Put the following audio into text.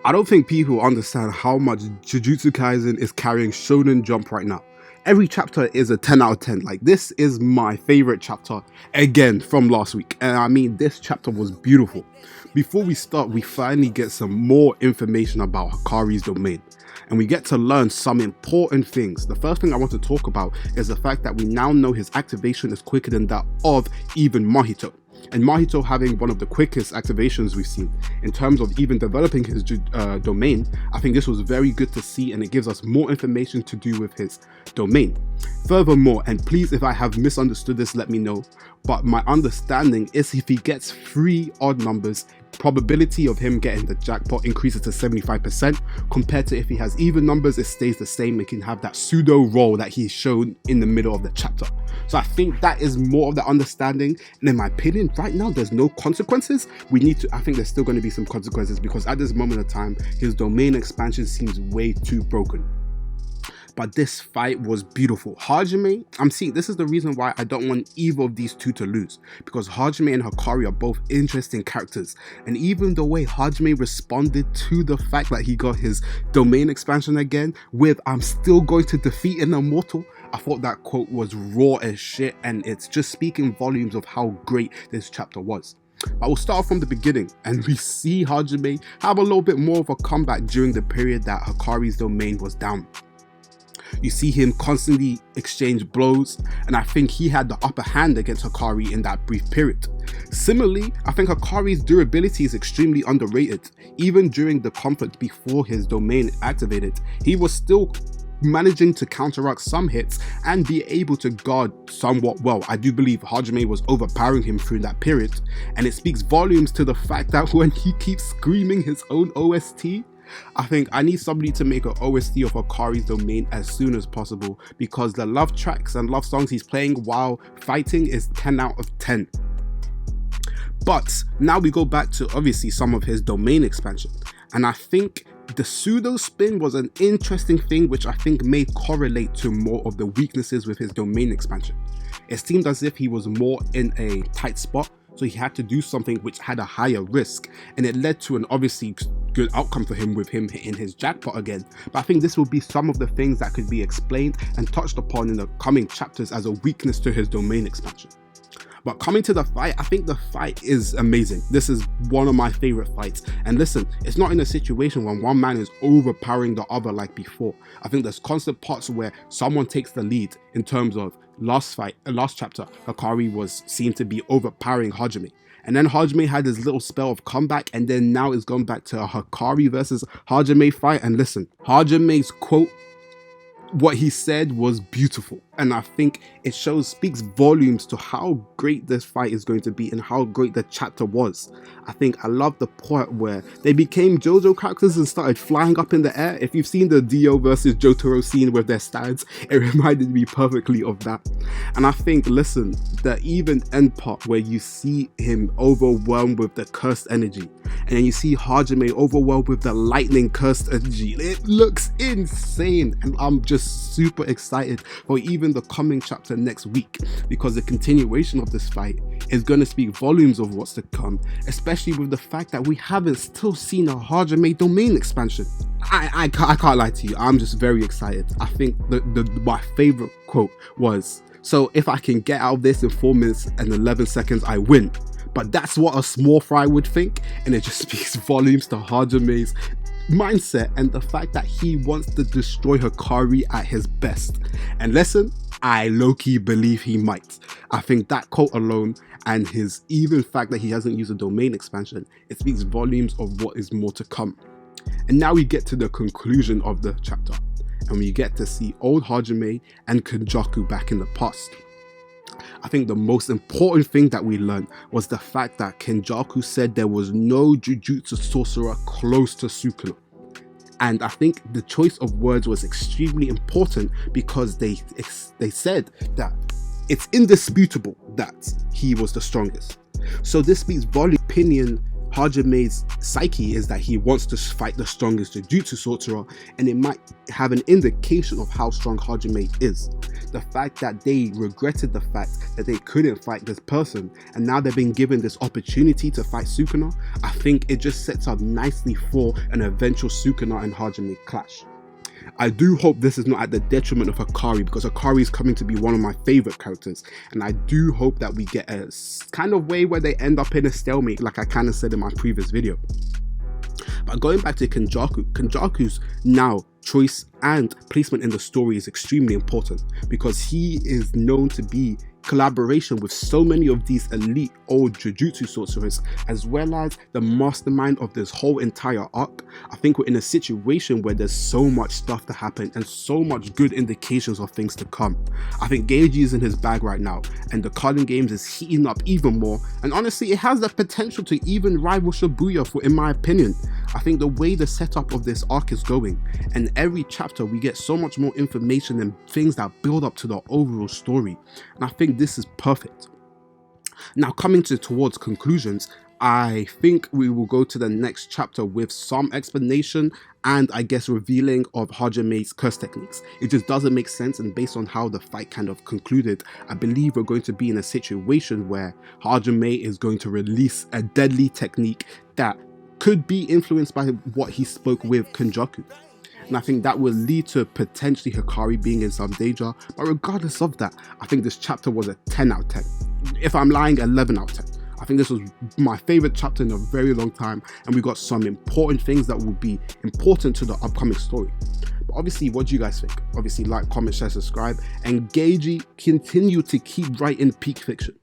I don't think people understand how much Jujutsu Kaisen is carrying Shonen Jump right now. Every chapter is a 10 out of 10. Like, this is my favorite chapter, again, from last week. And I mean, this chapter was beautiful. Before we start, we finally get some more information about Hakari's domain. And we get to learn some important things. The first thing I want to talk about is the fact that we now know his activation is quicker than that of even Mahito. And Mahito having one of the quickest activations we've seen in terms of even developing his domain. I think this was very good to see, and it gives us more information to do with his domain. Furthermore, and please, if I have misunderstood this, let me know, but my understanding is if he gets 3 odd numbers, probability of him getting the jackpot increases to 75%, compared to if he has even numbers, it stays the same. It can have that pseudo roll that he's shown in the middle of the chapter. So I think that is more of the understanding, and in my opinion, right now there's no consequences. I think there's still going to be some consequences, because at this moment of time, his domain expansion seems way too broken. But this fight was beautiful. Hajime, this is the reason why I don't want either of these two to lose, because Hajime and Hakari are both interesting characters, and even the way Hajime responded to the fact that he got his domain expansion again with "I'm still going to defeat an immortal," I thought that quote was raw as shit, and it's just speaking volumes of how great this chapter was. I will start from the beginning, and we see Hajime have a little bit more of a comeback during the period that Hakari's domain was down. You see him constantly exchange blows, and I think he had the upper hand against Hakari in that brief period. Similarly, I think Hakari's durability is extremely underrated. Even during the conflict before his domain activated, he was still managing to counteract some hits and be able to guard somewhat well. I do believe Hajime was overpowering him through that period, and it speaks volumes to the fact that when he keeps screaming his own OST, I think I need somebody to make an OST of Hakari's domain as soon as possible, because the love tracks and love songs he's playing while fighting is 10 out of 10. But now we go back to obviously some of his domain expansion, and I think the pseudo spin was an interesting thing, which I think may correlate to more of the weaknesses with his domain expansion. It seemed as if he was more in a tight spot, so he had to do something which had a higher risk, and it led to an obviously good outcome for him with him hitting his jackpot again. But I think this will be some of the things that could be explained and touched upon in the coming chapters as a weakness to his domain expansion. But coming to the fight, I think the fight is amazing. This is one of my favorite fights. And listen, it's not in a situation when one man is overpowering the other like before. I think there's constant parts where someone takes the lead. In terms of last chapter, Hakari was seen to be overpowering Hajime. And then Hajime had his little spell of comeback, and then now it's gone back to a Hakari versus Hajime fight. And listen, Hajime's quote, what he said was beautiful, and I think it speaks volumes to how great this fight is going to be and how great the chapter was. I think I love the part where they became JoJo characters and started flying up in the air. If you've seen the Dio versus Jotaro scene with their stands, it reminded me perfectly of that. And I think, listen, the even end part where you see him overwhelmed with the cursed energy, and then you see Hajime overwhelmed with the lightning cursed energy, it looks insane, and I'm just super excited for even the coming chapter next week, because the continuation of this fight is going to speak volumes of what's to come, especially with the fact that we haven't still seen a Hajime domain expansion. I can't lie to you, I'm just very excited. I think my favorite quote was, "So if I can get out of this in 4 minutes and 11 seconds, I win." But that's what a small fry would think, and it just speaks volumes to Hajime's mindset and the fact that he wants to destroy Hakari at his best. And listen, I low-key believe he might. I think that quote alone, and his even fact that he hasn't used a domain expansion, it speaks volumes of what is more to come. And now we get to the conclusion of the chapter, and we get to see old Hajime and Kenjaku back in the past. I think the most important thing that we learned was the fact that Kenjaku said there was no Jujutsu sorcerer close to Sukuna. And I think the choice of words was extremely important, because they said that it's indisputable that he was the strongest. So this speaks volume opinion Hajame's psyche is that he wants to fight the strongest Jujutsu sorcerer, and it might have an indication of how strong Hajime is. The fact that they regretted the fact that they couldn't fight this person, and now they're being given this opportunity to fight Sukuna, I think it just sets up nicely for an eventual Sukuna and Hajime clash. I do hope this is not at the detriment of Hikari, because Hikari is coming to be one of my favorite characters, and I do hope that we get a kind of way where they end up in a stalemate, like I kind of said in my previous video. But going back to Kenjaku's now choice and placement in the story is extremely important, because he is known to be collaboration with so many of these elite old Jujutsu sorcerers, as well as the mastermind of this whole entire arc. I think we're in a situation where there's so much stuff to happen and so much good indications of things to come. I think Geiji is in his bag right now, and the carding games is heating up even more, and honestly it has the potential to even rival Shibuya in my opinion. I think the way the setup of this arc is going, and every chapter we get so much more information and things that build up to the overall story, and I think this is perfect. Now coming towards conclusions, I think we will go to the next chapter with some explanation and I guess revealing of Hajame's curse techniques. It just doesn't make sense, and based on how the fight kind of concluded, I believe we're going to be in a situation where Hajime is going to release a deadly technique that could be influenced by what he spoke with Kenjaku. And I think that will lead to potentially Hikari being in some danger, but regardless of that, I think this chapter was a 10 out of 10. If I'm lying, 11 out of 10. I think this was my favorite chapter in a very long time, and we got some important things that will be important to the upcoming story. But obviously, what do you guys think? Obviously, like, comment, share, subscribe, and Geiji continue to keep writing peak fiction.